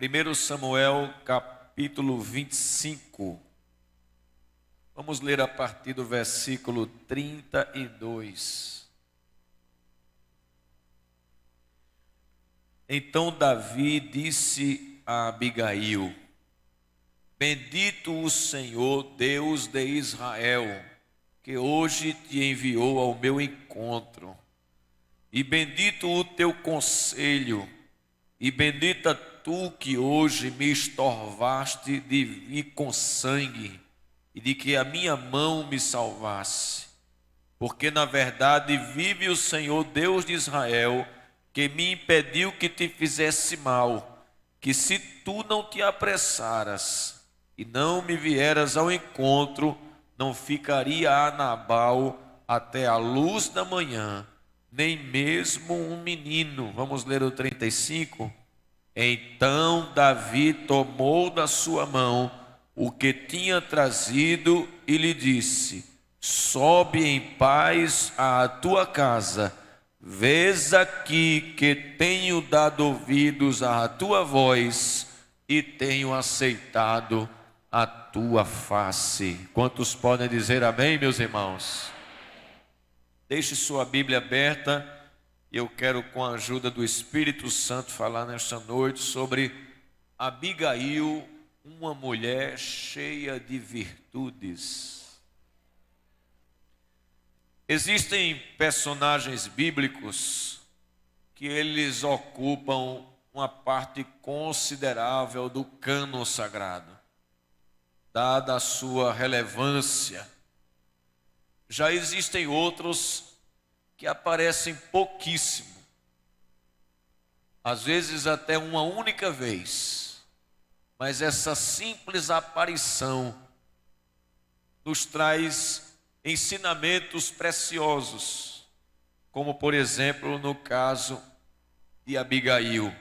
1 Samuel capítulo 25. Vamos ler a partir do versículo 32. Então Davi disse a Abigail: Bendito o Senhor, Deus de Israel, que hoje te enviou ao meu encontro. E bendito o teu conselho, e bendita tu que hoje me estorvaste de vir com sangue, e de que a minha mão me salvasse. Porque na verdade vive o Senhor Deus de Israel, que me impediu que te fizesse mal, que se tu não te apressaras e não me vieras ao encontro, não ficaria a Nabal até a luz da manhã, nem mesmo um menino. Vamos ler o 35. Então Davi tomou da sua mão o que tinha trazido e lhe disse: Sobe em paz à tua casa. Vês aqui que tenho dado ouvidos à tua voz e tenho aceitado a tua face. Quantos podem dizer amém, meus irmãos? Deixe sua Bíblia aberta. Eu quero, com a ajuda do Espírito Santo, falar nesta noite sobre Abigail, uma mulher cheia de virtudes. Existem personagens bíblicos que eles ocupam uma parte considerável do cânon sagrado, dada a sua relevância. Já existem outros que aparecem pouquíssimo, às vezes até uma única vez, mas essa simples aparição nos traz ensinamentos preciosos, como por exemplo no caso de Abigail.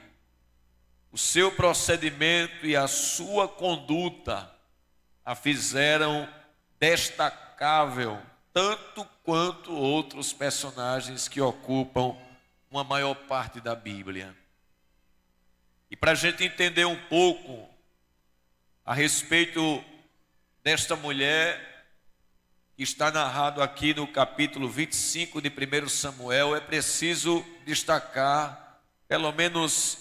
O seu procedimento e a sua conduta a fizeram destacável, tanto quanto outros personagens que ocupam uma maior parte da Bíblia. E para a gente entender um pouco a respeito desta mulher que está narrado aqui no capítulo 25 de 1 Samuel, é preciso destacar pelo menos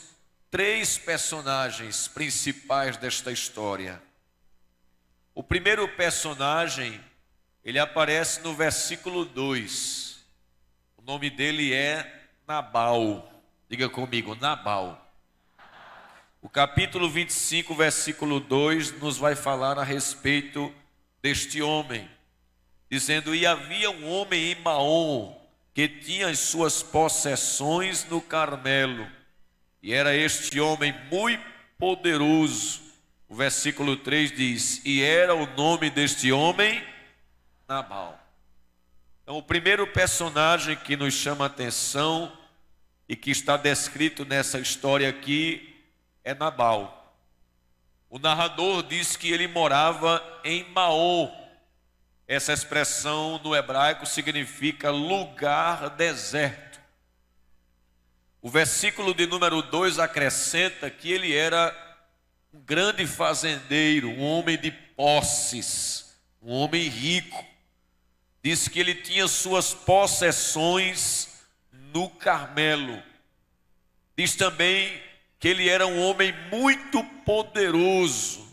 3 personagens principais desta história. O primeiro personagem, ele aparece no versículo 2. O nome dele é Nabal. Diga comigo, Nabal. O capítulo 25, versículo 2, nos vai falar a respeito deste homem, dizendo: E havia um homem em Maom, que tinha as suas possessões no Carmelo, e era este homem muito poderoso. O versículo 3 diz: E era o nome deste homem Nabal. Então, o primeiro personagem que nos chama a atenção e que está descrito nessa história aqui é Nabal. O narrador diz que ele morava em Maom. Essa expressão no hebraico significa lugar deserto. O versículo de número 2 acrescenta que ele era um grande fazendeiro, um homem de posses, um homem rico. Diz que ele tinha suas possessões no Carmelo. Diz também que ele era um homem muito poderoso.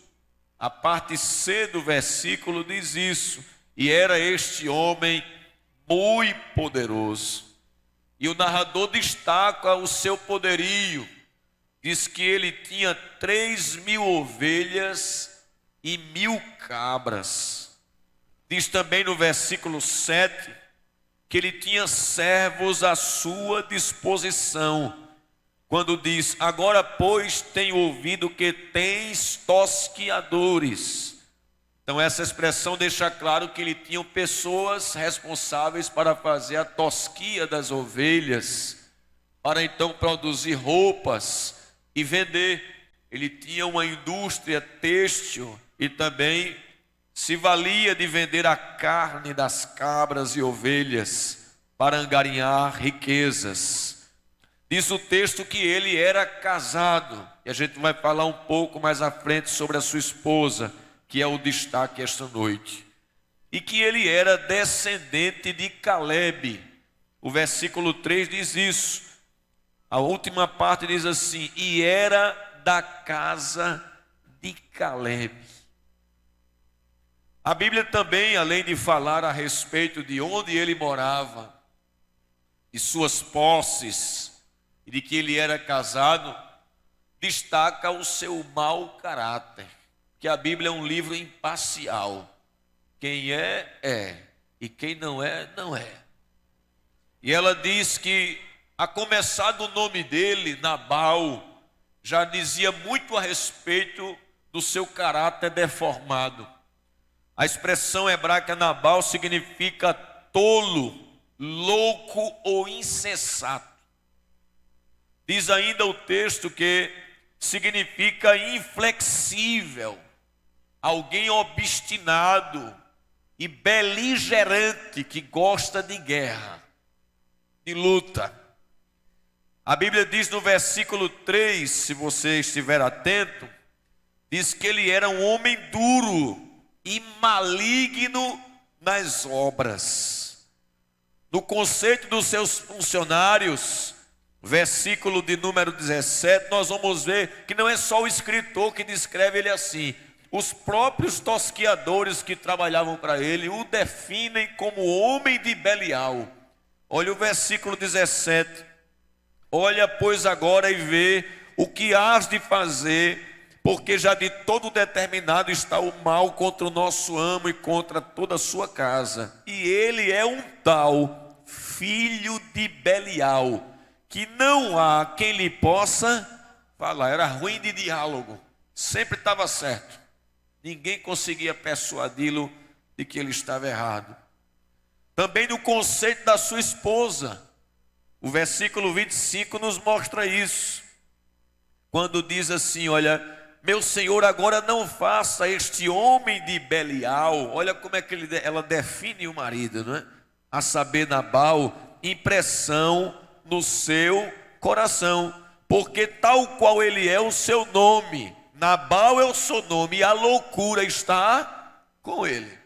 A parte C do versículo diz isso. E era este homem muito poderoso. E o narrador destaca o seu poderio. Diz que ele tinha 3.000 ovelhas e 1.000 cabras. Diz também no versículo 7 que ele tinha servos à sua disposição. Quando diz: Agora, pois, tenho ouvido que tens tosquiadores. Então essa expressão deixa claro que ele tinha pessoas responsáveis para fazer a tosquia das ovelhas, para então produzir roupas e vender. Ele tinha uma indústria têxtil e também se valia de vender a carne das cabras e ovelhas para angariar riquezas. Diz o texto que ele era casado, e a gente vai falar um pouco mais à frente sobre a sua esposa, que é o destaque esta noite. E que ele era descendente de Calebe. O versículo 3 diz isso. A última parte diz assim: e era da casa de Calebe. A Bíblia também, além de falar a respeito de onde ele morava, de suas posses, e de que ele era casado, destaca o seu mau caráter, que a Bíblia é um livro imparcial. Quem é, é, e quem não é, não é. E ela diz que, a começar do nome dele, Nabal, já dizia muito a respeito do seu caráter deformado. A expressão hebraica Nabal significa tolo, louco ou insensato. Diz ainda o texto que significa inflexível, alguém obstinado e beligerante que gosta de guerra, de luta. A Bíblia diz no versículo 3, se você estiver atento, diz que ele era um homem duro e maligno nas obras. No conceito dos seus funcionários, versículo de número 17, nós vamos ver que não é só o escritor que descreve ele assim. Os próprios tosquiadores que trabalhavam para ele o definem como homem de Belial. Olha o versículo 17. Olha, pois, agora e vê o que hás de fazer, porque já de todo determinado está o mal contra o nosso amo e contra toda a sua casa. E ele é um tal filho de Belial, que não há quem lhe possa falar. Era ruim de diálogo, sempre estava certo. Ninguém conseguia persuadi-lo de que ele estava errado. Também no conceito da sua esposa, o versículo 25 nos mostra isso. Quando diz assim, olha, meu Senhor, agora não faça este homem de Belial, olha como é que ela define o marido, não é? A saber, Nabal, impressão no seu coração, porque tal qual ele é o seu nome, Nabal é o seu nome, e a loucura está com ele.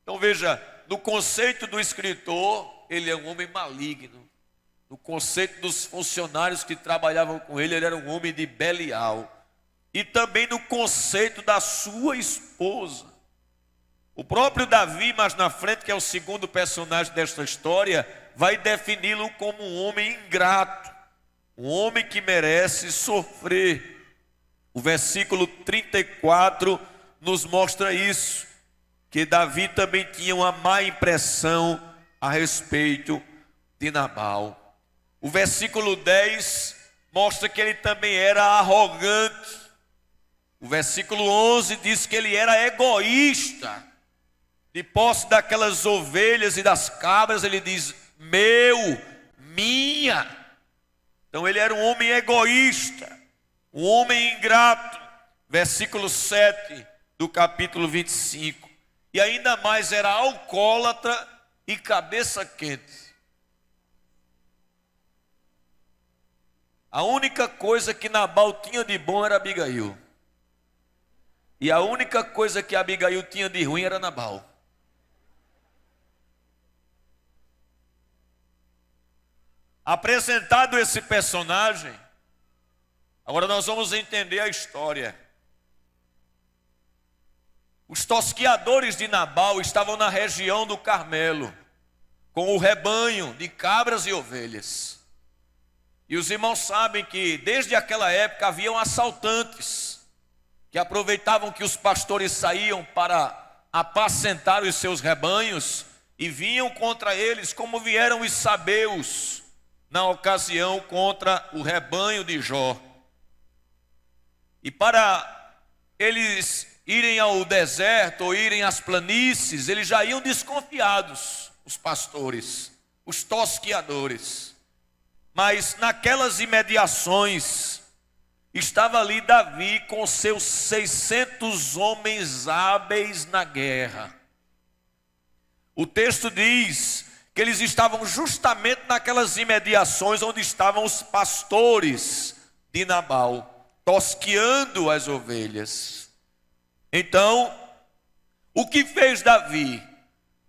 Então veja, no conceito do escritor, ele é um homem maligno. No conceito dos funcionários que trabalhavam com ele, ele era um homem de Belial. E também no conceito da sua esposa. O próprio Davi, mais na frente, que é o segundo personagem desta história, vai defini-lo como um homem ingrato, um homem que merece sofrer. O versículo 34 nos mostra isso, que Davi também tinha uma má impressão a respeito de Nabal. O versículo 10 mostra que ele também era arrogante. O versículo 11 diz que ele era egoísta. De posse daquelas ovelhas e das cabras, ele diz, meu, minha. Então ele era um homem egoísta, um homem ingrato. Versículo 7 do capítulo 25. E ainda mais era alcoólatra e cabeça quente. A única coisa que Nabal tinha de bom era Abigail. E a única coisa que Abigail tinha de ruim era Nabal. Apresentado esse personagem, agora nós vamos entender a história. Os tosquiadores de Nabal estavam na região do Carmelo, com o rebanho de cabras e ovelhas. E os irmãos sabem que desde aquela época haviam assaltantes que aproveitavam que os pastores saíam para apacentar os seus rebanhos e vinham contra eles, como vieram os sabeus na ocasião contra o rebanho de Jó. E para eles irem ao deserto ou irem às planícies, eles já iam desconfiados, os pastores, os tosquiadores. Mas naquelas imediações estava ali Davi com seus 600 homens hábeis na guerra. O texto diz que eles estavam justamente naquelas imediações onde estavam os pastores de Nabal, tosqueando as ovelhas. Então, o que fez Davi?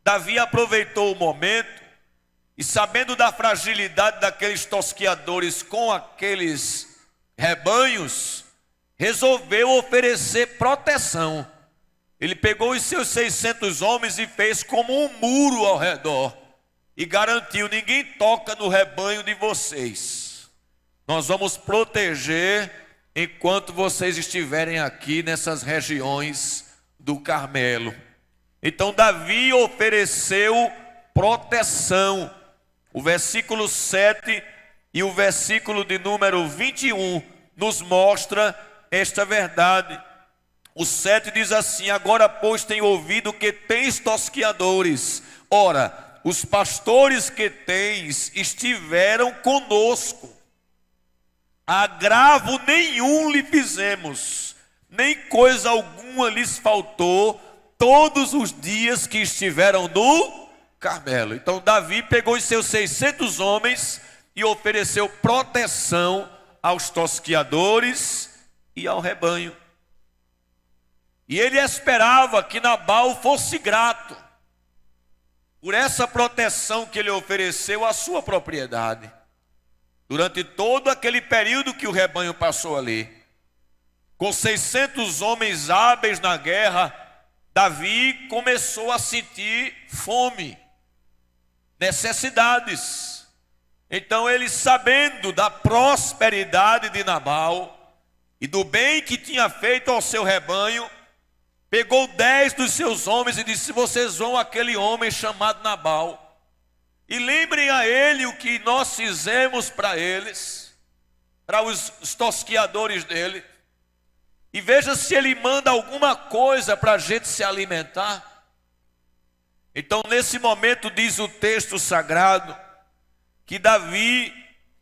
Davi aproveitou o momento e, sabendo da fragilidade daqueles tosqueadores com aqueles rebanhos, resolveu oferecer proteção. Ele pegou os seus 600 homens e fez como um muro ao redor e garantiu: ninguém toca no rebanho de vocês. Nós vamos proteger enquanto vocês estiverem aqui nessas regiões do Carmelo. Então Davi ofereceu proteção. O versículo 7 e o versículo de número 21 nos mostra esta verdade. O 7 diz assim: agora, pois, tenho ouvido que tens tosqueadores. Ora, os pastores que tens estiveram conosco. Agravo nenhum lhe fizemos, nem coisa alguma lhes faltou, todos os dias que estiveram no Carmelo. Então Davi pegou os seus 600 homens e ofereceu proteção aos tosqueadores e ao rebanho. E ele esperava que Nabal fosse grato por essa proteção que ele ofereceu à sua propriedade, durante todo aquele período que o rebanho passou ali. Com 600 homens hábeis na guerra, Davi começou a sentir fome, necessidades. Então ele, sabendo da prosperidade de Nabal e do bem que tinha feito ao seu rebanho, pegou 10 dos seus homens e disse: vocês vão àquele homem chamado Nabal e lembrem a ele o que nós fizemos para eles, para os tosqueadores dele, e veja se ele manda alguma coisa para a gente se alimentar. Então, nesse momento, diz o texto sagrado que Davi,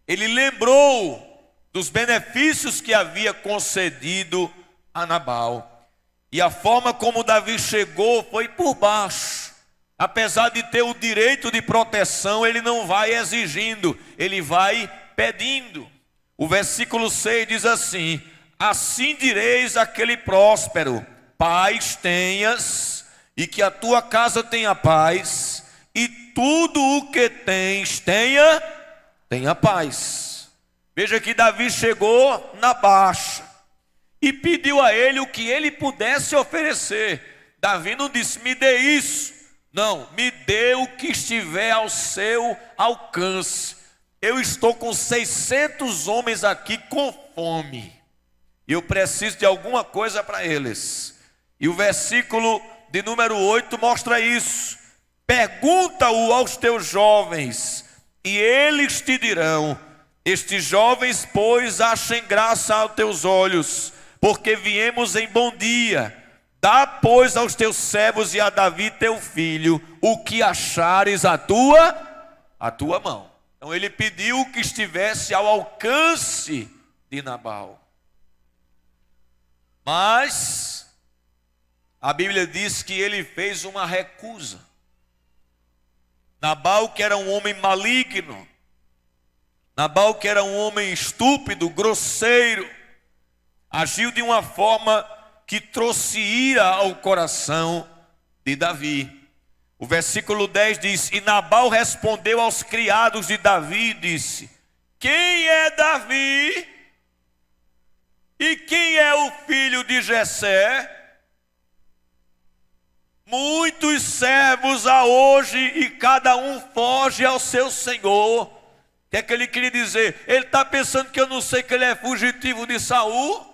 ele lembrou dos benefícios que havia concedido a Nabal. E a forma como Davi chegou foi por baixo. Apesar de ter o direito de proteção, ele não vai exigindo, ele vai pedindo. O versículo 6 diz assim: assim direis àquele próspero: paz tenhas, e que a tua casa tenha paz, e tudo o que tens tenha paz. Veja que Davi chegou na baixa e pediu a ele o que ele pudesse oferecer. Davi não disse: me dê isso. Não, me dê o que estiver ao seu alcance. Eu estou com 600 homens aqui com fome, e eu preciso de alguma coisa para eles. E o versículo de número 8 mostra isso. Pergunta-o aos teus jovens, e eles te dirão. Estes jovens, pois, achem graça aos teus olhos, porque viemos em bom dia. Dá, pois, aos teus servos e a Davi teu filho o que achares a tua mão. Então ele pediu que estivesse ao alcance de Nabal. Mas a Bíblia diz que ele fez uma recusa. Nabal, que era um homem maligno, Nabal, que era um homem estúpido, grosseiro, agiu de uma forma que trouxe ira ao coração de Davi. O versículo 10 diz: e Nabal respondeu aos criados de Davi e disse: quem é Davi? E quem é o filho de Jessé? Muitos servos há hoje e cada um foge ao seu senhor. O que é que ele queria dizer? Ele está pensando que eu não sei que ele é fugitivo de Saul?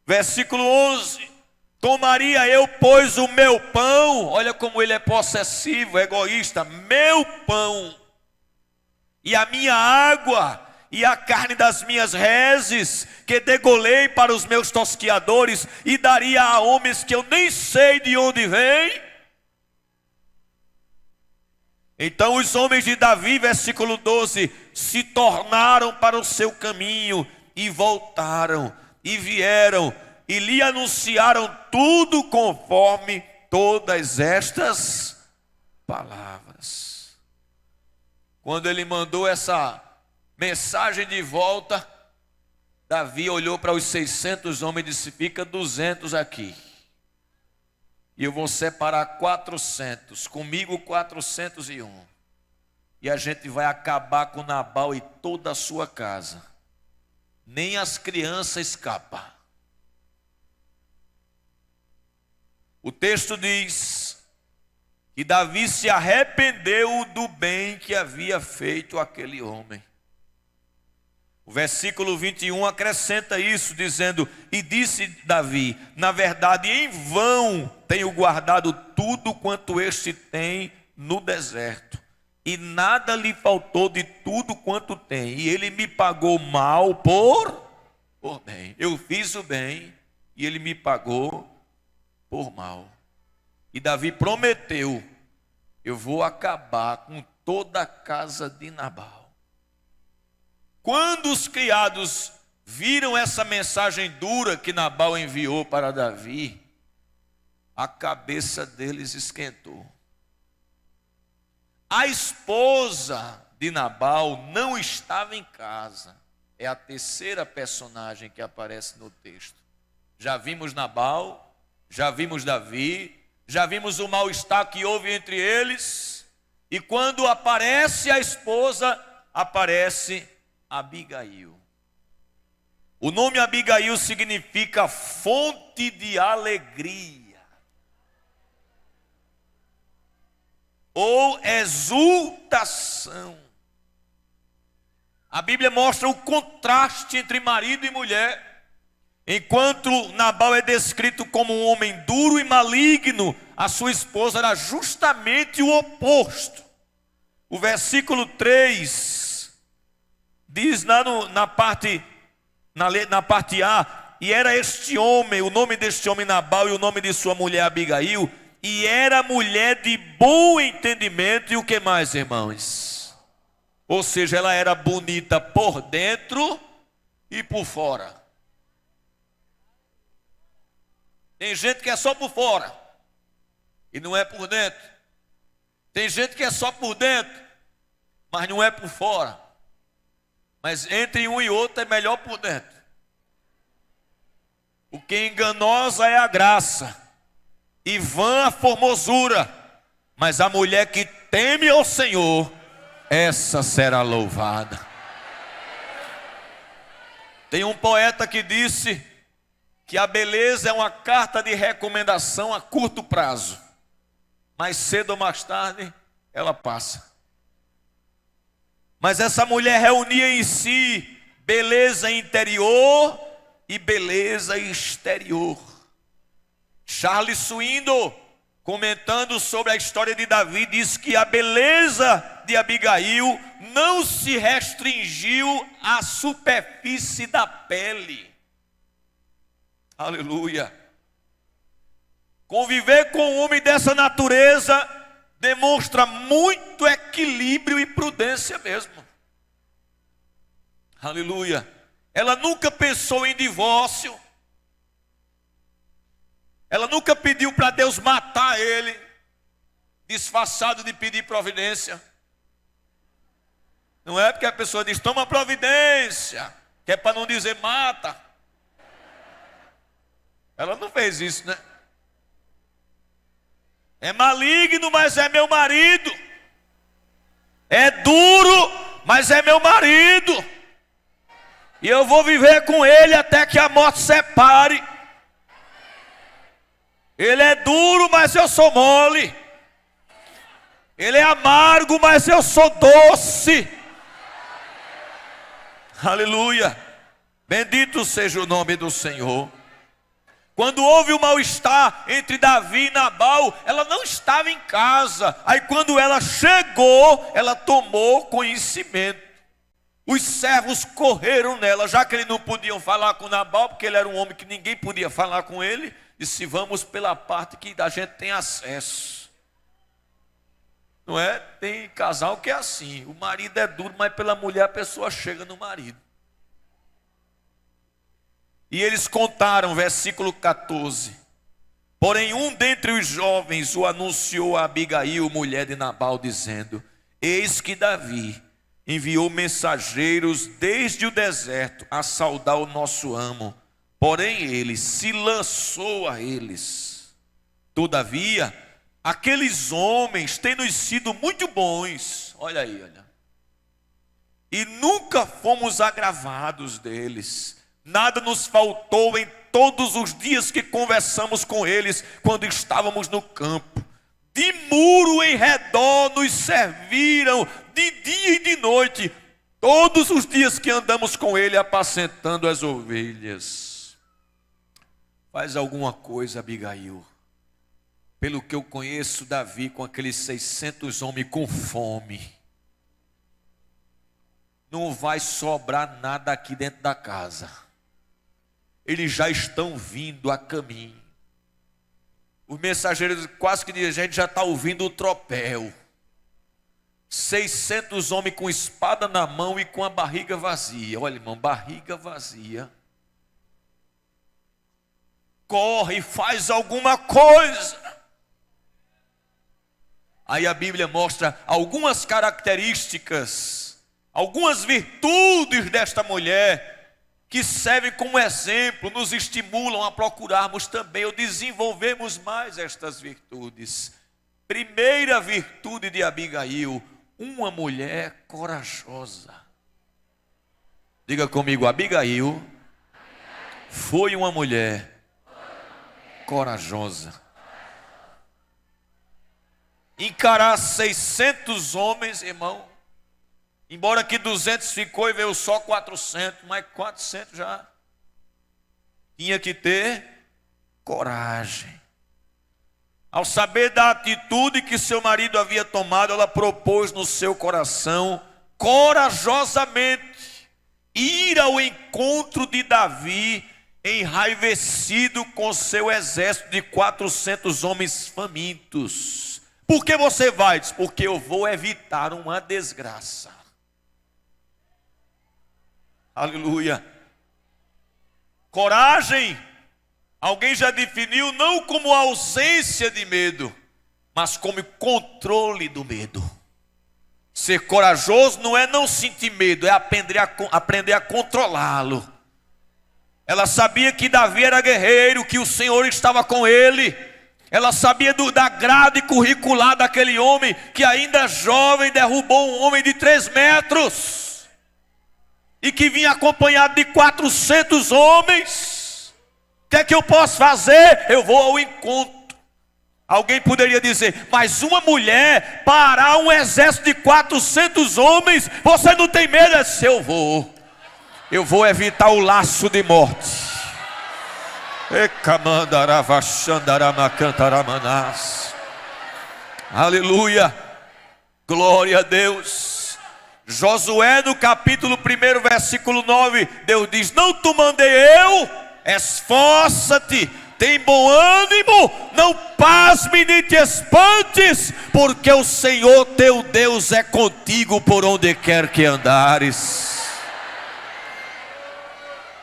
Versículo 11: tomaria eu, pois, o meu pão, olha como ele é possessivo, egoísta, meu pão, e a minha água, e a carne das minhas reses, que degolei para os meus tosqueadores, e daria a homens que eu nem sei de onde vêm? Então os homens de Davi, versículo 12, se tornaram para o seu caminho, e voltaram, e vieram, e lhe anunciaram tudo conforme todas estas palavras. Quando ele mandou essa mensagem de volta, Davi olhou para os 600 homens e disse: fica 200 aqui. E eu vou separar 400, comigo 401. E a gente vai acabar com Nabal e toda a sua casa. Nem as crianças escapam. O texto diz que Davi se arrependeu do bem que havia feito aquele homem. O versículo 21 acrescenta isso, dizendo: e disse Davi, na verdade em vão tenho guardado tudo quanto este tem no deserto, e nada lhe faltou de tudo quanto tem, e ele me pagou mal por bem. Eu fiz o bem e ele me pagou por mal. E Davi prometeu: eu vou acabar com toda a casa de Nabal. Quando os criados viram essa mensagem dura que Nabal enviou para Davi, a cabeça deles esquentou. A esposa de Nabal não estava em casa. É a terceira personagem que aparece no texto. Já vimos Nabal, já vimos Davi, já vimos o mal-estar que houve entre eles. E quando aparece a esposa, aparece Abigail. O nome Abigail significa fonte de alegria ou exultação. A Bíblia mostra o contraste entre marido e mulher. Enquanto Nabal é descrito como um homem duro e maligno, a sua esposa era justamente o oposto. O versículo 3 diz lá na parte A: e era este homem, o nome deste homem Nabal, e o nome de sua mulher Abigail, e era mulher de bom entendimento. E o que mais, irmãos? Ou seja, ela era bonita por dentro e por fora. Tem gente que é só por fora e não é por dentro. Tem gente que é só por dentro, mas não é por fora. Mas entre um e outro é melhor por dentro. O que enganosa é a graça, e vã a formosura, mas a mulher que teme ao Senhor, essa será louvada. Tem um poeta que disse que a beleza é uma carta de recomendação a curto prazo, mais cedo ou mais tarde ela passa. Mas essa mulher reunia em si beleza interior e beleza exterior. Charles Swindoll, comentando sobre a história de Davi, diz que a beleza de Abigail não se restringiu à superfície da pele. Aleluia. Conviver com um homem dessa natureza demonstra muito equilíbrio e prudência mesmo. Aleluia. Ela nunca pensou em divórcio. Ela nunca pediu para Deus matar ele, disfarçado de pedir providência. Não é porque a pessoa diz: toma providência, que é para não dizer mata. Ela não fez isso, né? É maligno, mas é meu marido. É duro, mas é meu marido. E eu vou viver com ele até que a morte separe. Ele é duro, mas eu sou mole. Ele é amargo, mas eu sou doce. Aleluia. Bendito seja o nome do Senhor. Quando houve o mal-estar entre Davi e Nabal, ela não estava em casa. Aí quando ela chegou, ela tomou conhecimento. Os servos correram nela, já que eles não podiam falar com Nabal, porque ele era um homem que ninguém podia falar com ele. Disse: vamos pela parte que a gente tem acesso. Não é? Tem casal que é assim, o marido é duro, mas pela mulher a pessoa chega no marido. E eles contaram, versículo 14: Porém, um dentre os jovens o anunciou a Abigail, mulher de Nabal, dizendo: eis que Davi enviou mensageiros desde o deserto a saudar o nosso amo, porém ele se lançou a eles. Todavia, aqueles homens têm nos sido muito bons, olha aí, olha, e nunca fomos agravados deles. Nada nos faltou em todos os dias que conversamos com eles, quando estávamos no campo. De muro em redor nos serviram, de dia e de noite, todos os dias que andamos com ele, apacentando as ovelhas. Faz alguma coisa, Abigail. Pelo que eu conheço, Davi, com aqueles 600 homens com fome, não vai sobrar nada aqui dentro da casa. Eles já estão vindo a caminho. Os mensageiros quase que dizem: a gente já está ouvindo o tropel. 600 homens com espada na mão e com a barriga vazia. Olha, irmão, barriga vazia. Corre, faz alguma coisa. Aí a Bíblia mostra algumas características, algumas virtudes desta mulher, que servem como exemplo, nos estimulam a procurarmos também ou desenvolvermos mais estas virtudes. Primeira virtude de Abigail: uma mulher corajosa. Diga comigo: Abigail foi uma mulher corajosa. Encarar 600 homens, irmão, embora que 200 ficou e veio só 400, mas 400 já tinha que ter coragem. Ao saber da atitude que seu marido havia tomado, ela propôs no seu coração, corajosamente, ir ao encontro de Davi, enraivecido com seu exército de 400 homens famintos. Por que você vai? Diz: porque eu vou evitar uma desgraça. Aleluia. Coragem, alguém já definiu não como ausência de medo, mas como controle do medo. Ser corajoso não é não sentir medo, é aprender a controlá-lo. Ela sabia que Davi era guerreiro, que o Senhor estava com ele. Ela sabia da grade curricular daquele homem, que ainda jovem derrubou um homem de 3 metros. E que vinha acompanhado de 400 homens. O que é que eu posso fazer? Eu vou ao encontro. Alguém poderia dizer: mas uma mulher parar um exército de 400 homens, você não tem medo? Eu vou evitar o laço de morte. Aleluia, glória a Deus. Josué, no capítulo 1, versículo 9, Deus diz: não te mandei eu? Esforça-te, tem bom ânimo, não pasme nem te espantes, porque o Senhor teu Deus é contigo por onde quer que andares.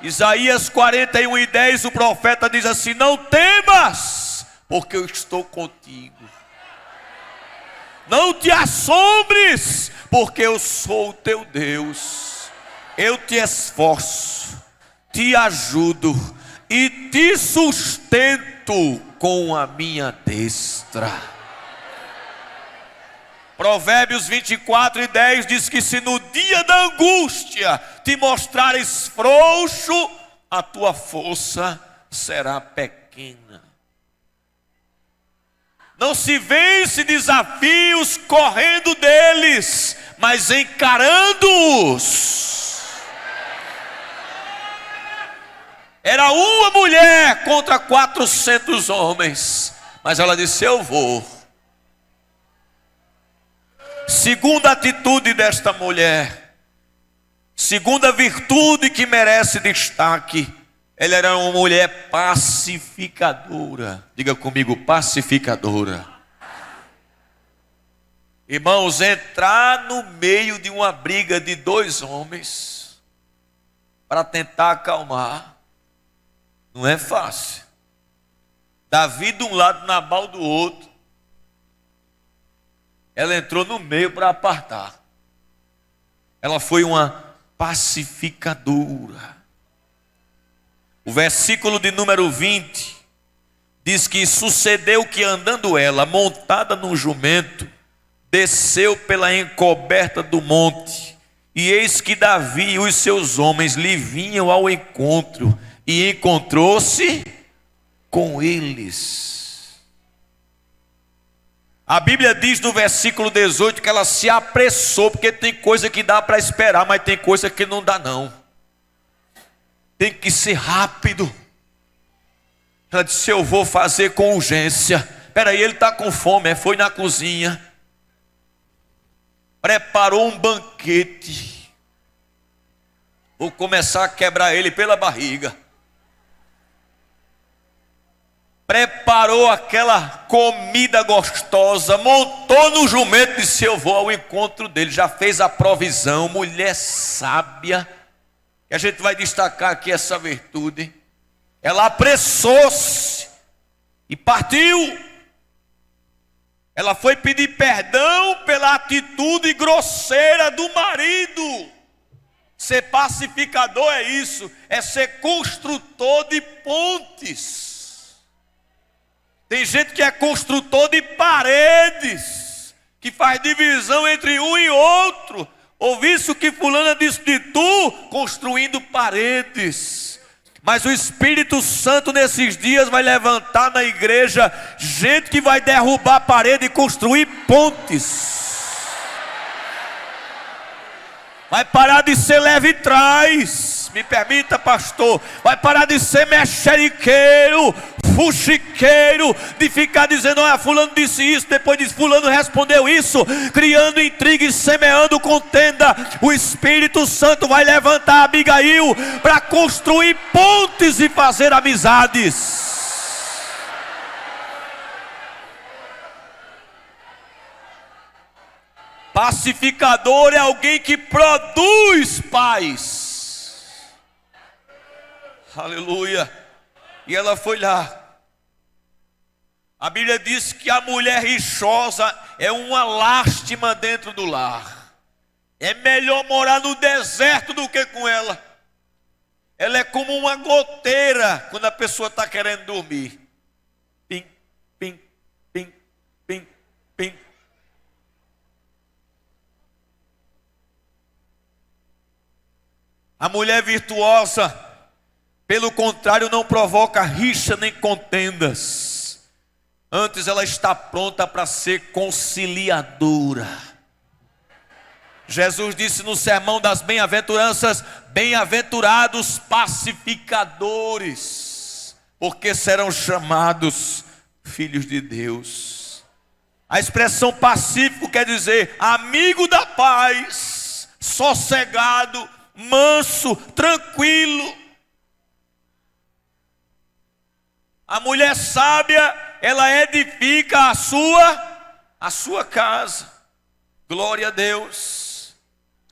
Isaías 41:10, o profeta diz assim: não temas, porque eu estou contigo. Não te assombres, porque eu sou o teu Deus. Eu te esforço, te ajudo e te sustento com a minha destra. Provérbios 24:10 diz que se no dia da angústia te mostrares frouxo, a tua força será pequena. Não se vence desafios correndo deles, mas encarando-os. Era uma mulher contra 400 homens, mas ela disse: eu vou. Segunda atitude desta mulher, segunda virtude que merece destaque: ela era uma mulher pacificadora. Diga comigo: pacificadora. Irmãos, entrar no meio de uma briga de 2 homens para tentar acalmar não é fácil. Davi de um lado, Nabal do outro. Ela entrou no meio para apartar. Ela foi uma pacificadora. O versículo de número 20 diz que sucedeu que andando ela, montada num jumento, desceu pela encoberta do monte, e eis que Davi e os seus homens lhe vinham ao encontro, e encontrou-se com eles. A Bíblia diz no versículo 18 que ela se apressou, porque tem coisa que dá para esperar, mas tem coisa que não dá não. Tem que ser rápido. Ela disse: eu vou fazer com urgência. Espera aí, ele está com fome. Foi na cozinha, preparou um banquete. Vou começar a quebrar ele pela barriga. Preparou aquela comida gostosa, montou no jumento e disse: eu vou ao encontro dele. Já fez a provisão. Mulher sábia, que a gente vai destacar aqui essa virtude. Ela apressou-se e partiu. Ela foi pedir perdão pela atitude grosseira do marido. Ser pacificador é isso, é ser construtor de pontes. Tem gente que é construtor de paredes, que faz divisão entre um e outro. Ouviste o que fulana disse de tu? Construindo paredes. Mas o Espírito Santo nesses dias vai levantar na igreja gente que vai derrubar a parede e construir pontes. Vai parar de ser leve trás. Me permita, pastor. Vai parar de ser mexeriqueiro, fuxiqueiro, de ficar dizendo: olha, fulano disse isso, depois diz fulano respondeu isso, criando intriga e semeando contenda. O Espírito Santo vai levantar Abigail para construir pontes e fazer amizades. Pacificador é alguém que produz paz. Aleluia. E ela foi lá. A Bíblia diz que a mulher rixosa é uma lástima dentro do lar. É melhor morar no deserto do que com ela. Ela é como uma goteira quando a pessoa está querendo dormir. Pim, pim, pim, pim, pim. A mulher virtuosa, pelo contrário, não provoca rixa nem contendas. Antes ela está pronta para ser conciliadora. Jesus disse no sermão das bem-aventuranças: bem-aventurados pacificadores, porque serão chamados filhos de Deus. A expressão pacífico quer dizer amigo da paz, sossegado, manso, tranquilo. A mulher sábia, ela edifica a sua casa. Glória a Deus.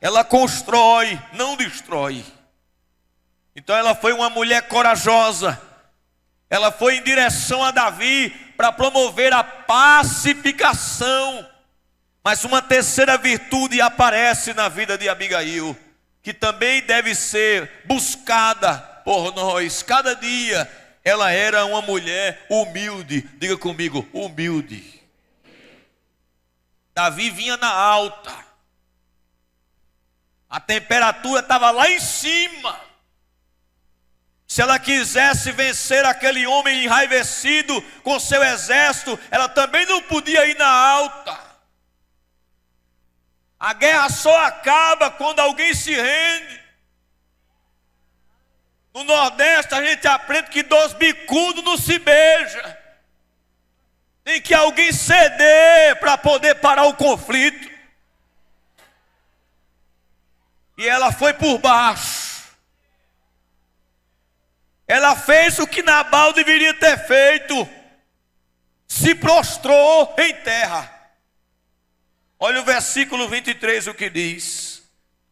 Ela constrói, não destrói. Então ela foi uma mulher corajosa. Ela foi em direção a Davi para promover a pacificação. Mas uma terceira virtude aparece na vida de Abigail, que também deve ser buscada por nós. Cada dia ela era uma mulher humilde. Diga comigo, humilde. Davi vinha na alta. A temperatura estava lá em cima. Se ela quisesse vencer aquele homem enraivecido com seu exército, ela também não podia ir na alta. A guerra só acaba quando alguém se rende. No Nordeste a gente aprende que dois bicudos não se beijam. Tem que alguém ceder para poder parar o conflito. E ela foi por baixo. Ela fez o que Nabal deveria ter feito. Se prostrou em terra. Olha o versículo 23, o que diz: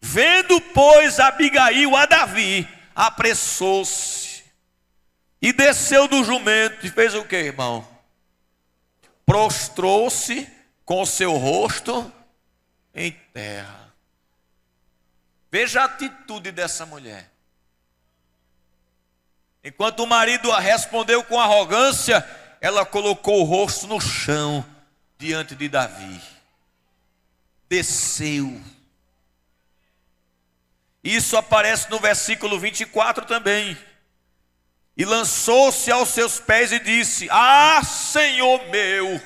vendo, pois, Abigail a Davi, apressou-se E desceu do jumento e fez o que, irmão? Prostrou-se com o seu rosto em terra. Veja a atitude dessa mulher. Enquanto o marido a respondeu com arrogância, ela colocou o rosto no chão diante de Davi. Desceu. Isso aparece no versículo 24 também. E lançou-se aos seus pés e disse: Ah, Senhor meu,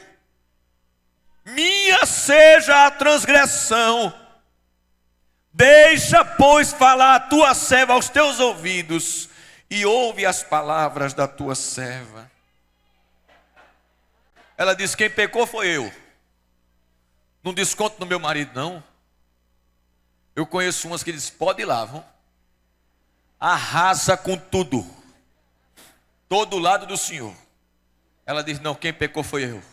minha seja a transgressão. Deixa, pois, falar a tua serva aos teus ouvidos, e ouve as palavras da tua serva. Ela disse: quem pecou foi eu. Não desconto no meu marido, não. Eu conheço umas que dizem: pode ir lá, vão. Arrasa com tudo. Todo lado do Senhor. Ela disse: não, quem pecou foi eu.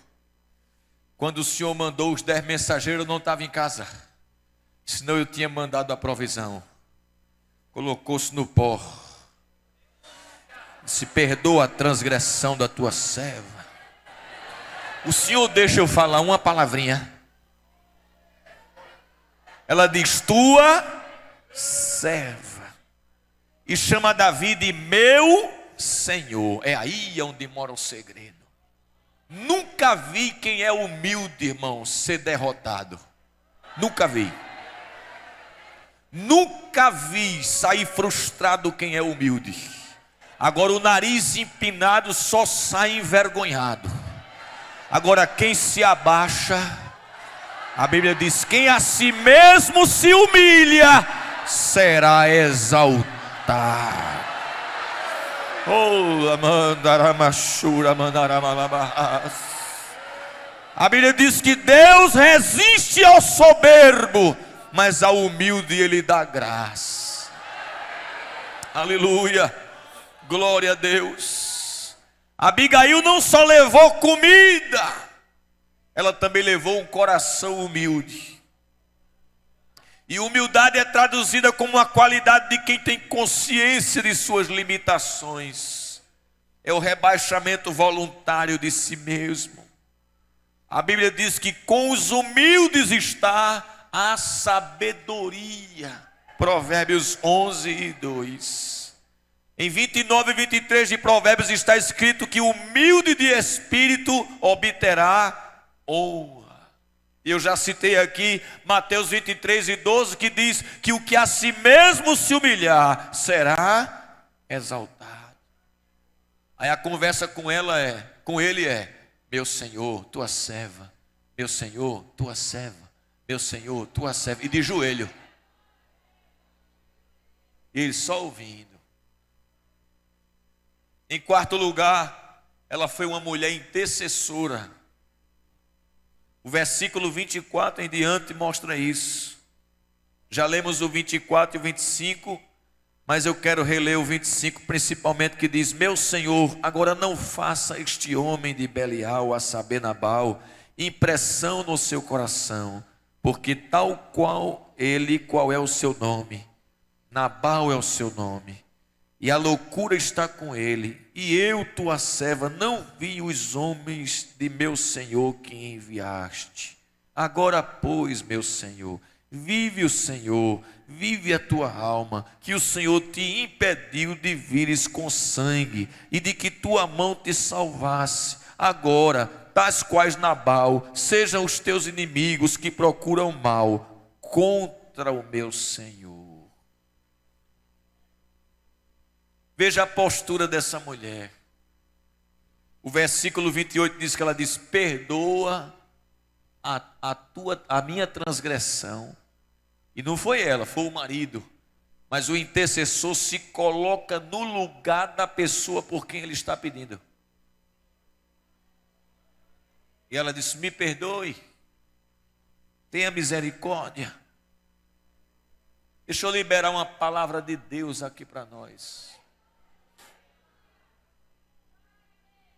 Quando o Senhor mandou os 10 mensageiros, eu não estava em casa. Senão eu tinha mandado a provisão. Colocou-se no pó. Disse: perdoa a transgressão da tua serva. O Senhor deixa eu falar uma palavrinha. Ela diz: tua serva. E chama Davi de meu Senhor. É aí onde mora o segredo. Nunca vi quem é humilde, irmão, ser derrotado. Nunca vi. Nunca vi sair frustrado quem é humilde. Agora o nariz empinado só sai envergonhado. Agora quem se abaixa, a Bíblia diz: quem a si mesmo se humilha será exaltado. A Bíblia diz que Deus resiste ao soberbo, mas ao humilde Ele dá graça. Aleluia, glória a Deus. Abigail não só levou comida, ela também levou um coração humilde. E humildade é traduzida como a qualidade de quem tem consciência de suas limitações. É o rebaixamento voluntário de si mesmo. A Bíblia diz que com os humildes está a sabedoria. Provérbios 11:2. Em 29 e 23 de Provérbios está escrito que o humilde de espírito obterá honra. Eu já citei aqui Mateus 23:12, que diz que o que a si mesmo se humilhar será exaltado. Aí a conversa com ele é: meu Senhor, tua serva, meu Senhor, tua serva, meu Senhor, tua serva. E de joelho. E ele só ouvindo. Em quarto lugar, ela foi uma mulher intercessora. O versículo 24 em diante mostra isso. Já lemos o 24 e o 25, mas eu quero reler o 25 principalmente, que diz: meu Senhor, agora não faça este homem de Belial, a saber Nabal, impressão no seu coração, porque tal qual ele, qual é o seu nome? Nabal é o seu nome, e a loucura está com ele, e eu, tua serva, não vi os homens de meu Senhor que enviaste. Agora, pois, meu Senhor, vive o Senhor, vive a tua alma, que o Senhor te impediu de vires com sangue, e de que tua mão te salvasse. Agora, tais quais Nabal, sejam os teus inimigos que procuram mal contra o meu Senhor. Veja a postura dessa mulher. O versículo 28 diz que ela diz: perdoa a minha transgressão. E não foi ela, foi o marido. Mas o intercessor se coloca no lugar da pessoa por quem ele está pedindo. E ela disse: me perdoe, tenha misericórdia. Deixa eu liberar uma palavra de Deus aqui para nós.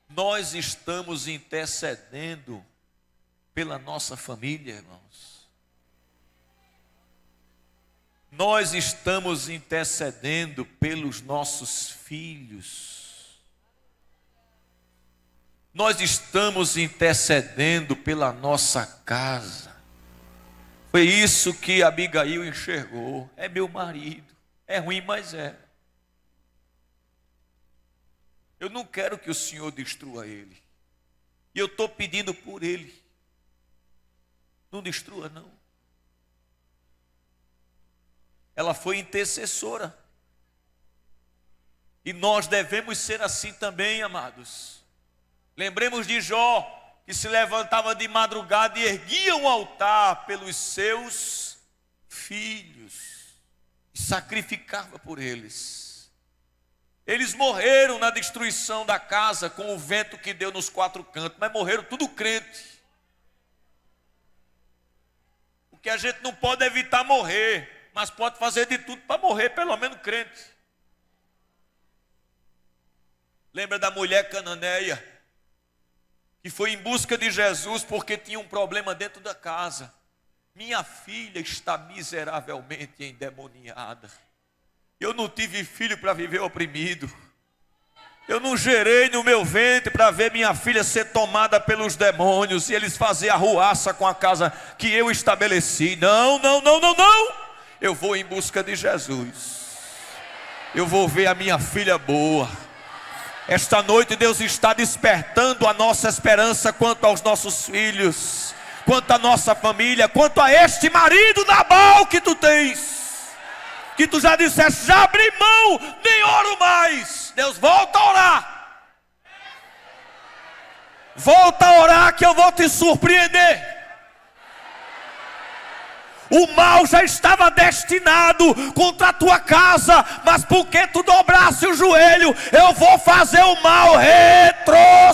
Nós estamos intercedendo pela nossa família, irmãos. Nós estamos intercedendo pelos nossos filhos. nós estamos intercedendo pela nossa casa. Foi isso que Abigail enxergou. É meu marido. É ruim, mas é. Eu não quero que o Senhor destrua ele. E eu estou pedindo por ele. Não destrua, não. Ela foi intercessora. E nós devemos ser assim também, amados. Lembremos de Jó, que se levantava de madrugada e erguia um altar pelos seus filhos. E sacrificava por eles. Eles morreram na destruição da casa com o vento que deu nos quatro cantos, mas morreram tudo crente. O que a gente não pode evitar morrer, mas pode fazer de tudo para morrer, pelo menos crente. Lembra da mulher cananeia, que foi em busca de Jesus porque tinha um problema dentro da casa. Minha filha está miseravelmente endemoniada. Eu não tive filho para viver oprimido. Eu não gerei no meu ventre para ver minha filha ser tomada pelos demônios e eles fazer arruaça com a casa que eu estabeleci. Não. Eu vou em busca de Jesus. Eu vou ver a minha filha boa. Esta noite Deus está despertando a nossa esperança quanto aos nossos filhos, quanto à nossa família, quanto a este marido Nabal que tu tens, que tu já disseste, já abri mão, nem oro mais. Deus, volta a orar. Volta a orar que eu vou te surpreender. O mal já estava destinado contra a tua casa, mas porque tu dobrasse o joelho, eu vou fazer o mal retroceder.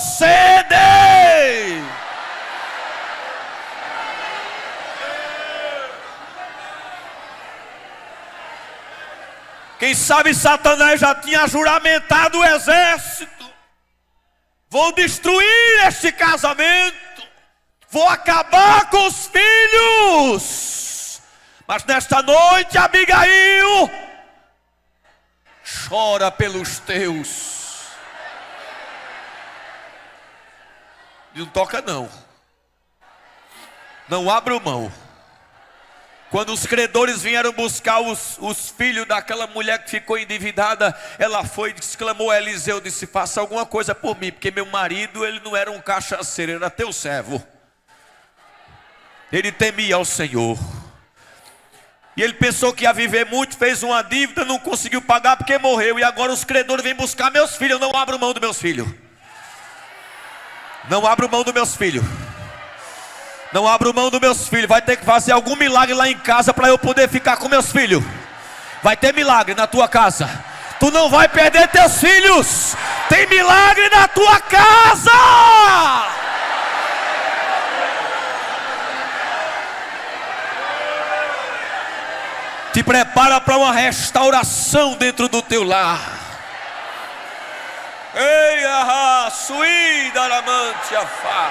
Quem sabe Satanás já tinha juramentado o exército. Vou destruir este casamento, vou acabar com os filhos. Mas nesta noite, Abigail chora pelos teus. Não toca não. Não abra mão. Quando os credores vieram buscar os filhos daquela mulher que ficou endividada, ela foi e exclamou a Eliseu, disse, faça alguma coisa por mim, porque meu marido, ele não era um cachaceiro, era teu servo. Ele temia ao Senhor. E ele pensou que ia viver muito, fez uma dívida, não conseguiu pagar porque morreu. E agora os credores vêm buscar meus filhos. Eu não abro mão dos meus filhos. Não abro mão dos meus filhos. Não abro mão dos meus filhos. Vai ter que fazer algum milagre lá em casa para eu poder ficar com meus filhos. Vai ter milagre na tua casa. Tu não vai perder teus filhos. Tem milagre na tua casa. Te prepara para uma restauração dentro do teu lar. Ei, ahá, suída, aramante, afá.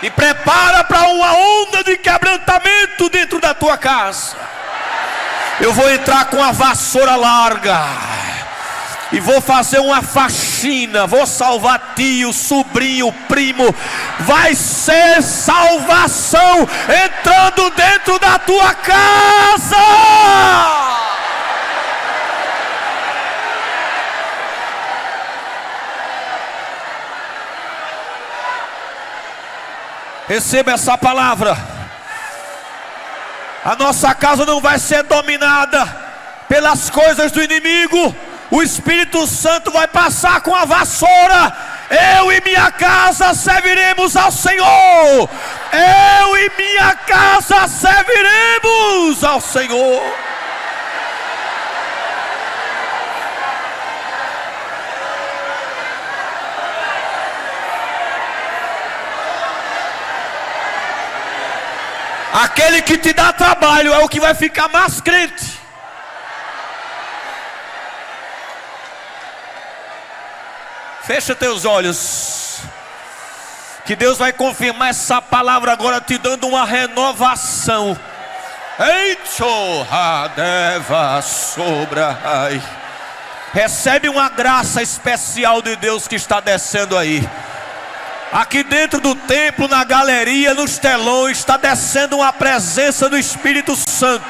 E prepara para uma onda de quebrantamento dentro da tua casa. Eu vou entrar com a vassoura larga e vou fazer uma faxina. Vou salvar tio, sobrinho, primo. Vai ser salvação entrando dentro da tua casa. Receba essa palavra. A nossa casa não vai ser dominada pelas coisas do inimigo. O Espírito Santo vai passar com a vassoura. Eu e minha casa serviremos ao Senhor. Eu e minha casa serviremos ao Senhor. Aquele que te dá trabalho é o que vai ficar mais crente. Fecha teus olhos. Que Deus vai confirmar essa palavra agora, te dando uma renovação. Recebe uma graça especial de Deus que está descendo aí. Aqui dentro do templo, na galeria, nos telões, está descendo uma presença do Espírito Santo.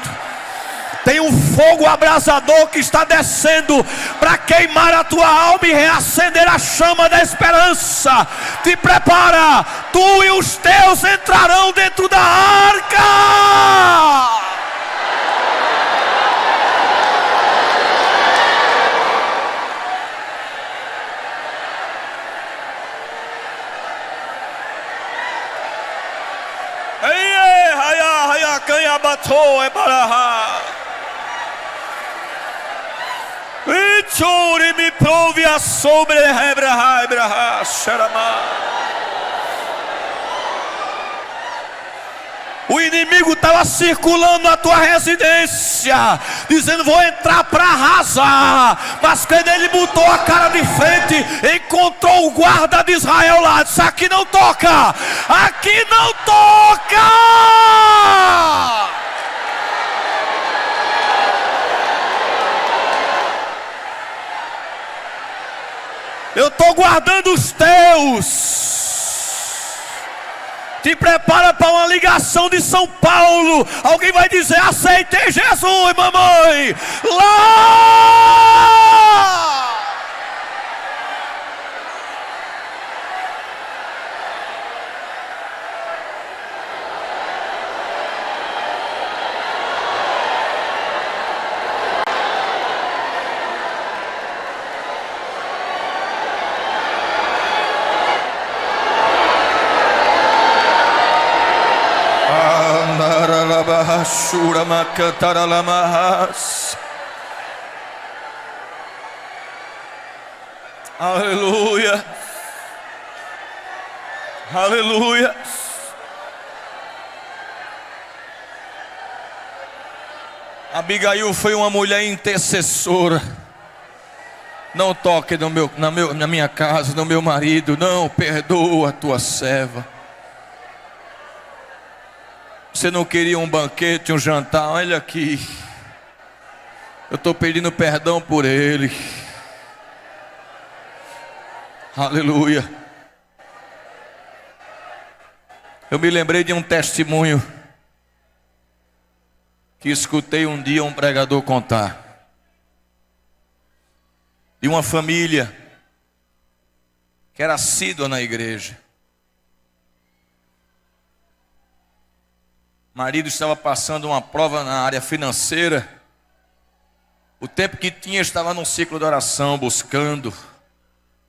Tem um fogo abrasador que está descendo para queimar a tua alma e reacender a chama da esperança. Te prepara, tu e os teus entrarão dentro da arca. Me prove a sobre o inimigo estava circulando na tua residência, dizendo: vou entrar para arrasar. Mas quando ele botou a cara de frente, encontrou o guarda de Israel lá, disse: aqui não toca, aqui não toca. Eu estou guardando os teus. Te prepara para uma ligação de São Paulo. Alguém vai dizer: aceitei Jesus, mamãe. Lá! Aleluia, aleluia. Abigail foi uma mulher intercessora. Não toque na minha casa, no meu marido. Não, perdoa a tua serva. Você não queria um banquete, um jantar? Olha aqui, eu estou pedindo perdão por ele. Aleluia. Eu me lembrei de um testemunho que escutei um dia um pregador contar, de uma família que era assídua na igreja. O marido estava passando uma prova na área financeira. O tempo que tinha, estava num ciclo de oração, buscando.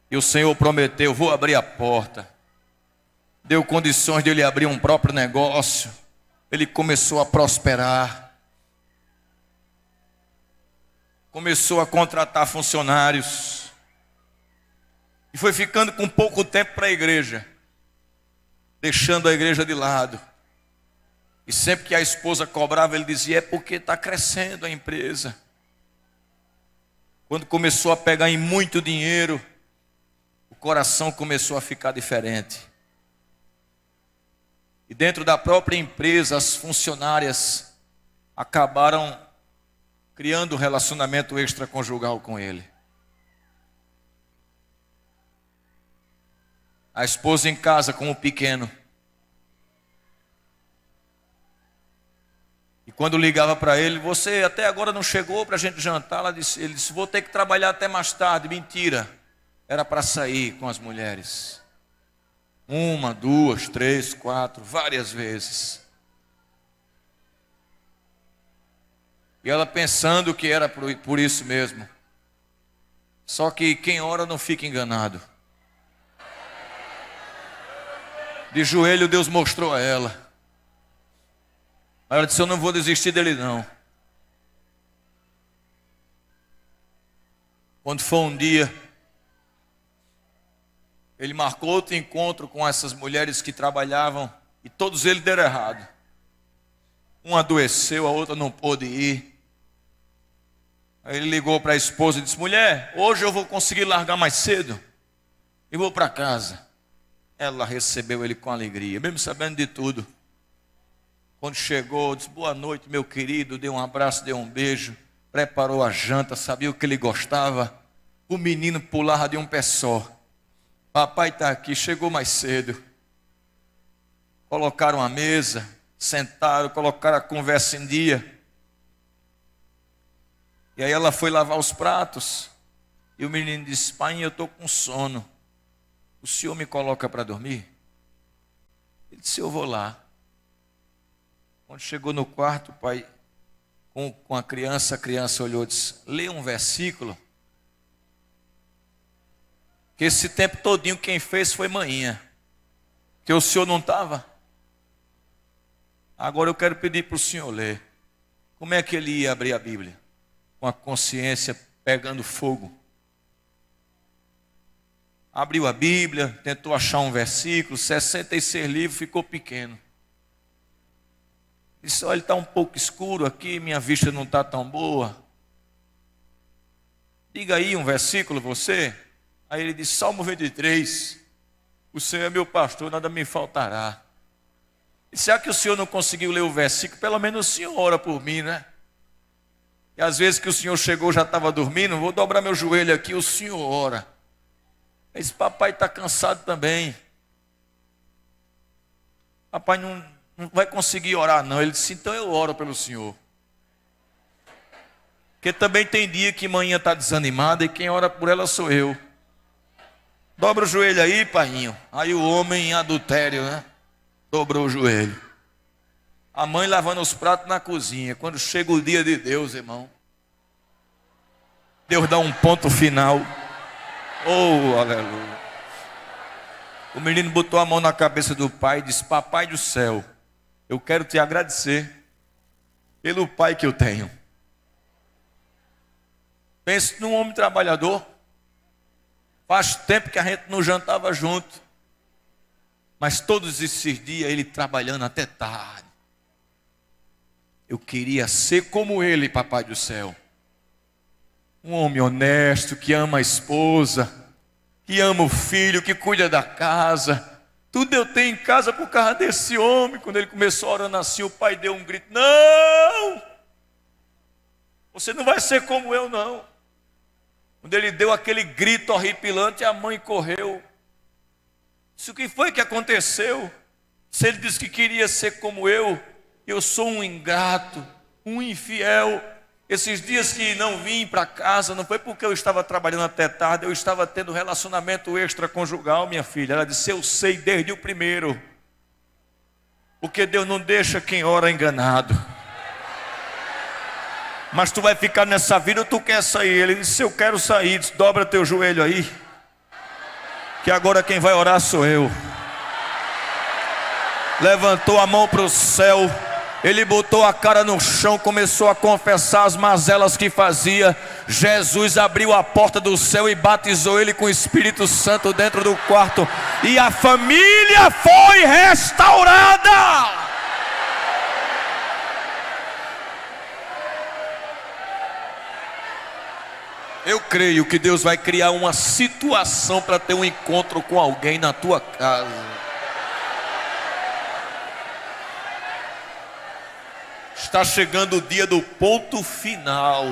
E o Senhor prometeu: vou abrir a porta. Deu condições de ele abrir um próprio negócio. Ele começou a prosperar. Começou a contratar funcionários. E foi ficando com pouco tempo para a igreja, deixando a igreja de lado. E sempre que a esposa cobrava, ele dizia: é porque está crescendo a empresa. Quando começou a pegar em muito dinheiro, o coração começou a ficar diferente. E dentro da própria empresa, as funcionárias acabaram criando um relacionamento extraconjugal com ele. A esposa em casa com o pequeno. E quando ligava para ele: você até agora não chegou para a gente jantar? Ele disse: vou ter que trabalhar até mais tarde. Mentira, era para sair com as mulheres. 1, 2, 3, 4, várias vezes. E ela pensando que era por isso mesmo. Só que quem ora não fica enganado. De joelho Deus mostrou a ela. Ela disse: eu não vou desistir dele não. Quando foi um dia, ele marcou outro encontro com essas mulheres que trabalhavam, e todos eles deram errado. Uma adoeceu, a outra não pôde ir. Aí ele ligou para a esposa e disse: mulher, hoje eu vou conseguir largar mais cedo e vou para casa. Ela recebeu ele com alegria, mesmo sabendo de tudo. Quando chegou, disse: boa noite, meu querido. Deu um abraço, deu um beijo, preparou a janta, sabia o que ele gostava. O menino pulava de um pé só. Papai está aqui, chegou mais cedo. Colocaram a mesa, sentaram, colocaram a conversa em dia. E aí ela foi lavar os pratos. E o menino disse: pai, eu estou com sono. O senhor me coloca para dormir? Ele disse: eu vou lá. Quando chegou no quarto, o pai, com a criança olhou e disse: lê um versículo. Que esse tempo todinho quem fez foi manhinha. Que o senhor não estava. Agora eu quero pedir para o senhor ler. Como é que ele ia abrir a Bíblia? Com a consciência pegando fogo. Abriu a Bíblia, tentou achar um versículo, 66 livros, ficou pequeno. Disse: olha, está um pouco escuro aqui, minha vista não está tão boa. Diga aí um versículo você. Aí ele disse: Salmo 23, o Senhor é meu pastor, nada me faltará. E será que o senhor não conseguiu ler o versículo? Pelo menos o senhor ora por mim, né? E às vezes que o senhor chegou, já estava dormindo, vou dobrar meu joelho aqui, o senhor ora. Esse papai está cansado também. Papai não vai conseguir orar não. Ele disse: então eu oro pelo senhor. Porque também tem dia que manhã está desanimada e quem ora por ela sou eu. Dobra o joelho aí, painho. Aí o homem em adultério, né? Dobrou o joelho. A mãe lavando os pratos na cozinha. Quando chega o dia de Deus, irmão, Deus dá um ponto final. Oh, aleluia. O menino botou a mão na cabeça do pai e disse: papai do céu, eu quero te agradecer pelo pai que eu tenho. Pense num homem trabalhador. Faz tempo que a gente não jantava junto. Mas todos esses dias ele trabalhando até tarde. Eu queria ser como ele, papai do céu. Um homem honesto, que ama a esposa, que ama o filho, que cuida da casa. Tudo eu tenho em casa por causa desse homem. Quando ele começou orando assim, o pai deu um grito: não! Você não vai ser como eu, não. Quando ele deu aquele grito horripilante, a mãe correu. Disse: o que foi que aconteceu? Se ele disse que queria ser como eu sou um ingrato, um infiel. Esses dias que não vim para casa, não foi porque eu estava trabalhando até tarde, eu estava tendo relacionamento extraconjugal, minha filha. Ela disse: eu sei desde o primeiro. Porque Deus não deixa quem ora enganado. Mas tu vai ficar nessa vida ou tu quer sair? Ele disse: eu quero sair. Disse: dobra teu joelho aí, que agora quem vai orar sou eu. Levantou a mão para o céu. Ele botou a cara no chão, começou a confessar as mazelas que fazia. Jesus abriu a porta do céu e batizou ele com o Espírito Santo dentro do quarto. E a família foi restaurada. Eu creio que Deus vai criar uma situação para ter um encontro com alguém na tua casa. Está chegando o dia do ponto final.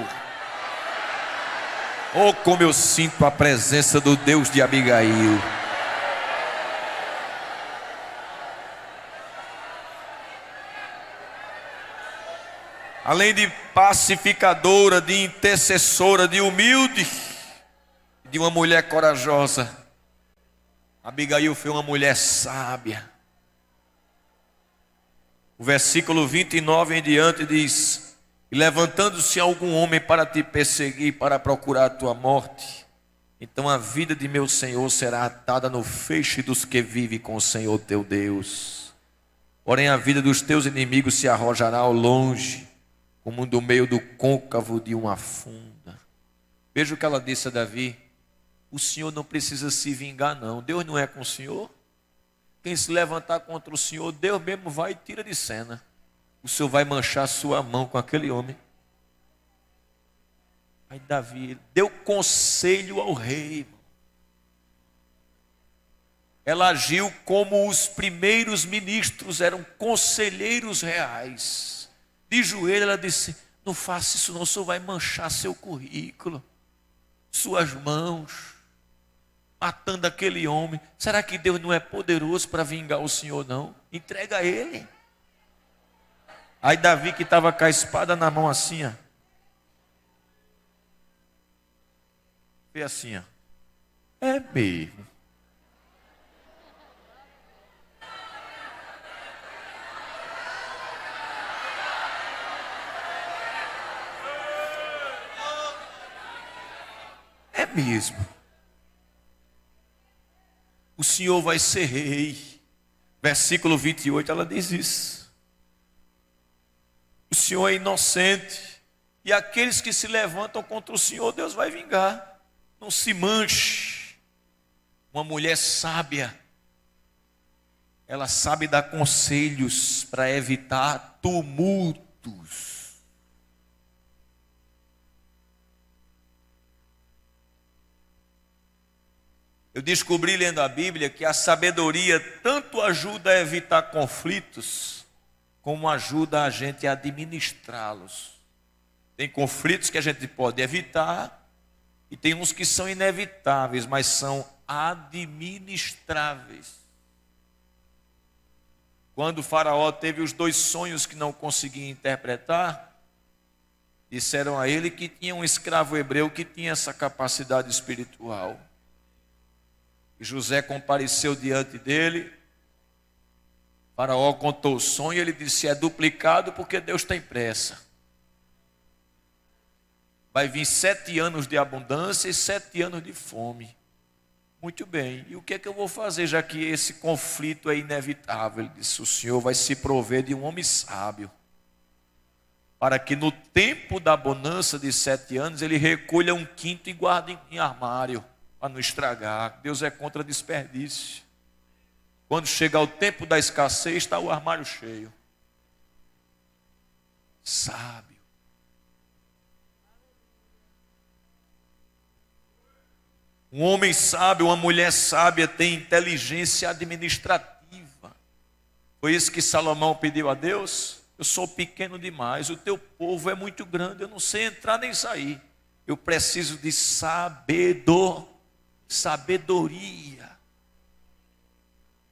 Oh, como eu sinto a presença do Deus de Abigail. Além de pacificadora, de intercessora, de humilde, de uma mulher corajosa, Abigail foi uma mulher sábia. O versículo 29 em diante diz: e levantando-se algum homem para te perseguir, para procurar a tua morte, então a vida de meu Senhor será atada no feixe dos que vivem com o Senhor teu Deus. Porém a vida dos teus inimigos se arrojará ao longe, como do meio do côncavo de uma funda. Veja o que ela disse a Davi: o Senhor não precisa se vingar não. Deus não é com o Senhor. Quem se levantar contra o Senhor, Deus mesmo vai e tira de cena. O Senhor vai manchar sua mão com aquele homem. Aí Davi deu conselho ao rei. Ela agiu como os primeiros ministros, eram conselheiros reais. De joelho ela disse: não faça isso não, o Senhor vai manchar seu currículo. suas mãos, matando aquele homem. Será que Deus não é poderoso para vingar o Senhor, não? Entrega a ele. Aí Davi, que estava com a espada na mão assim, ó, fez assim, ó. É mesmo. É mesmo. O Senhor vai ser rei. Versículo 28, ela diz isso. O Senhor é inocente. E aqueles que se levantam contra o Senhor, Deus vai vingar. Não se manche. Uma mulher sábia, ela sabe dar conselhos para evitar tumultos. Eu descobri lendo a Bíblia que a sabedoria tanto ajuda a evitar conflitos, como ajuda a gente a administrá-los. Tem conflitos que a gente pode evitar, e tem uns que são inevitáveis, mas são administráveis. Quando o faraó teve os 2 sonhos que não conseguia interpretar, disseram a ele que tinha um escravo hebreu que tinha essa capacidade espiritual. E José compareceu diante dele. O faraó contou o sonho e ele disse: é duplicado porque Deus tem pressa. Vai vir 7 anos de abundância e 7 anos de fome. Muito bem, e o que é que eu vou fazer, já que esse conflito é inevitável? Ele disse: o Senhor vai se prover de um homem sábio, para que no tempo da bonança de 7 anos, ele recolha 1/5 e guarde em armário, para não estragar. Deus é contra desperdício. Quando chegar o tempo da escassez, está o armário cheio. Sábio. Um homem sábio, uma mulher sábia tem inteligência administrativa. Foi isso que Salomão pediu a Deus. Eu sou pequeno demais, o teu povo é muito grande, eu não sei entrar nem sair. Eu preciso de sabedoria.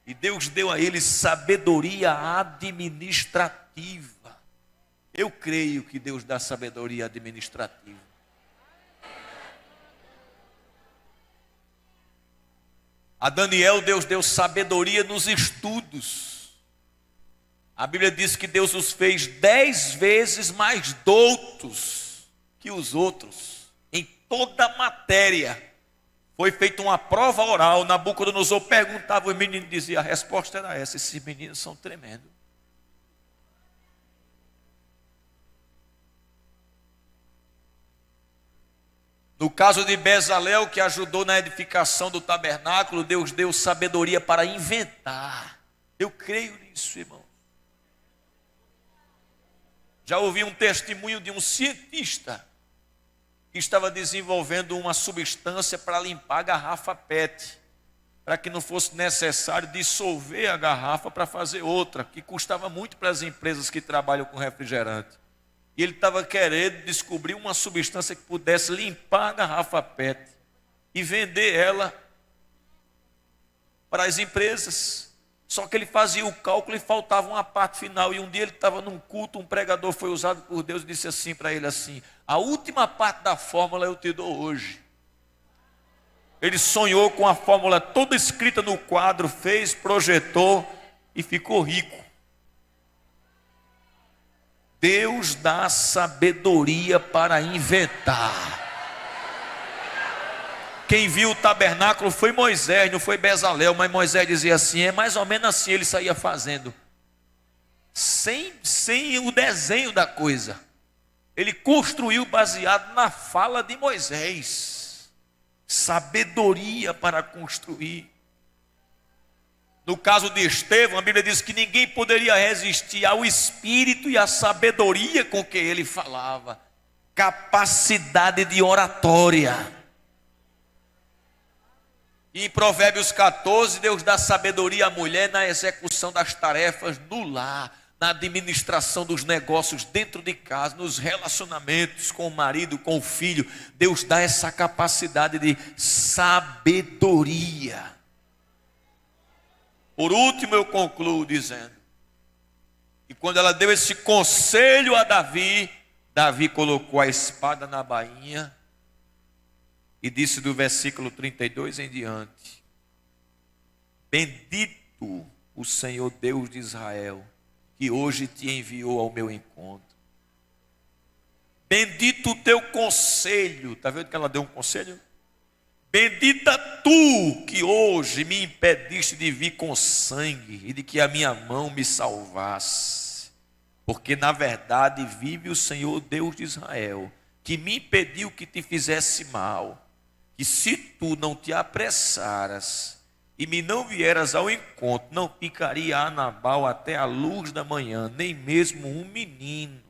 E Deus deu a ele sabedoria administrativa. Eu creio que Deus dá sabedoria administrativa. A Daniel, Deus deu sabedoria nos estudos. A Bíblia diz que Deus os fez 10 vezes mais doutos que os outros, em toda a matéria. Foi feita uma prova oral, Nabucodonosor perguntava, o menino dizia, a resposta era essa: esses meninos são tremendos. No caso de Bezalel, que ajudou na edificação do tabernáculo, Deus deu sabedoria para inventar. Eu creio nisso, irmão. Já ouvi um testemunho de um cientista que estava desenvolvendo uma substância para limpar a garrafa PET, para que não fosse necessário dissolver a garrafa para fazer outra, que custava muito para as empresas que trabalham com refrigerante. E ele estava querendo descobrir uma substância que pudesse limpar a garrafa PET e vender ela para as empresas. Só que ele fazia o cálculo e faltava uma parte final. E um dia ele estava num culto, um pregador foi usado por Deus e disse assim para ele assim: a última parte da fórmula eu te dou hoje. Ele sonhou com a fórmula toda escrita no quadro, fez, projetou e ficou rico. Deus dá sabedoria para inventar. Quem viu o tabernáculo foi Moisés, não foi Bezalel, mas Moisés dizia assim, é mais ou menos assim ele saía fazendo. Sem o desenho da coisa. Ele construiu baseado na fala de Moisés. Sabedoria para construir. No caso de Estevão, a Bíblia diz que ninguém poderia resistir ao espírito e à sabedoria com que ele falava. Capacidade de oratória. E em Provérbios 14, Deus dá sabedoria à mulher na execução das tarefas do lar, na administração dos negócios dentro de casa, nos relacionamentos com o marido, com o filho. Deus dá essa capacidade de sabedoria. Por último, eu concluo dizendo que quando ela deu esse conselho a Davi, Davi colocou a espada na bainha e disse do versículo 32 em diante: bendito o Senhor Deus de Israel, que hoje te enviou ao meu encontro. Bendito o teu conselho. Está vendo que ela deu um conselho? Bendita tu, que hoje me impediste de vir com sangue e de que a minha mão me salvasse. Porque na verdade vive o Senhor Deus de Israel, que me impediu que te fizesse mal, que se tu não te apressaras e me não vieras ao encontro, não ficaria a Nabal até a luz da manhã, nem mesmo um menino.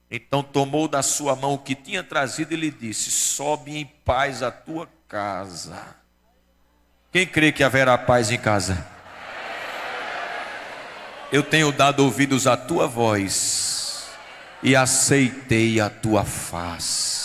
Então tomou da sua mão o que tinha trazido e lhe disse: sobe em paz à tua casa. Quem crê que haverá paz em casa? Eu tenho dado ouvidos à tua voz e aceitei a tua face.